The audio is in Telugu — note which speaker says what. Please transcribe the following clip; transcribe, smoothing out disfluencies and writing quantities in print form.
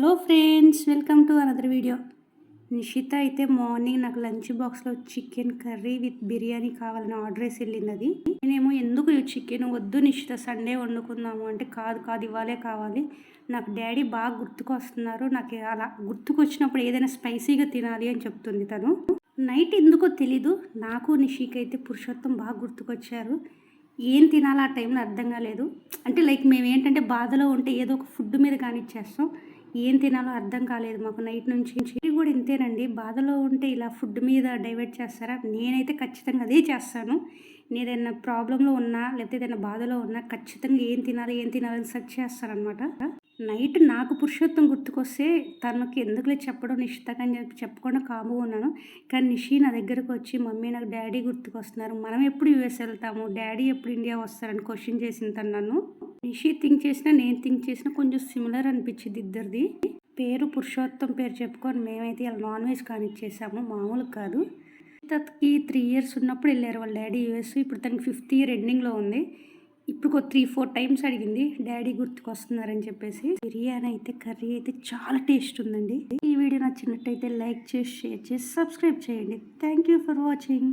Speaker 1: Hello friends, welcome to another video. Nishita అయితే మార్నింగ్ నాకు లంచ్ బాక్స్లో చికెన్ కర్రీ విత్ బిర్యానీ కావాలని ఆర్డర్ వేసి వెళ్ళింది. అది నేనేమో ఎందుకు చికెన్ వద్దు నిషిత, సండే వండుకుందాము అంటే కాదు కాదు ఇవ్వాలే కావాలి, నాకు డాడీ బాగా గుర్తుకొస్తున్నారు, నాకు అలా గుర్తుకొచ్చినప్పుడు ఏదైనా స్పైసీగా తినాలి అని చెప్తుంది తను. నైట్ ఎందుకో తెలీదు, నాకు నిషికైతే పురుషోత్తం బాగా గుర్తుకొచ్చారు. ఏం తినాలో ఆ టైంలో అర్థం కాలేదు. అంటే లైక్ మేమేంటంటే బాధలో ఉంటే ఏదో ఒక ఫుడ్ మీద కానిచ్చేస్తాం. ఏం తినాలో అర్థం కాలేదు మాకు నైట్ నుంచి. ఇది కూడా ఇంతేనండి, బాధలో ఉంటే ఇలా ఫుడ్ మీద డైవర్ట్ చేస్తారా? నేనైతే ఖచ్చితంగా అదే చేస్తాను. నేను ఏదైనా ప్రాబ్లంలో ఉన్నా లేకపోతే ఏదైనా బాధలో ఉన్నా ఖచ్చితంగా ఏం తినాలి అని సెర్చ్ చేస్తానమాట. నైట్ నాకు పురుషోత్తం గుర్తుకొస్తే తనకి ఎందుకులే చెప్పడం నిషితగా అని చెప్పకుండా కాము ఉన్నాను. కానీ నిషి నా దగ్గరకు వచ్చి మమ్మీ నాకు డాడీ గుర్తుకొస్తున్నారు, మనం ఎప్పుడు యూఎస్ వెళ్తాము, డాడీ ఎప్పుడు ఇండియా వస్తారని క్వశ్చన్ చేసింది తను నన్ను. నిషి థింక్ చేసినా నేను థింక్ చేసినా కొంచెం సిమిలర్ అనిపించింది ఇద్దరిది. పేరు పురుషోత్తం పేరు చెప్పుకొని మేమైతే ఇలా నాన్ వెజ్ కానిచ్చేసాము, మామూలు కాదు. తనకి 3 years ఉన్నప్పుడు వెళ్ళారు వాళ్ళ డాడీ యూఎస్. ఇప్పుడు తనకి 5th year ఎండింగ్లో ఉంది. ఇప్పుడు 3-4 టైమ్స్ అడిగింది డాడీ గుర్తుకొస్తున్నారని చెప్పేసి. బిర్యానీ అయితే కర్రీ అయితే చాలా టేస్ట్ ఉందండి. ఈ వీడియో నచ్చినట్టయితే లైక్ చేసి షేర్ చేసి సబ్స్క్రైబ్ చేయండి. Thank you for watching.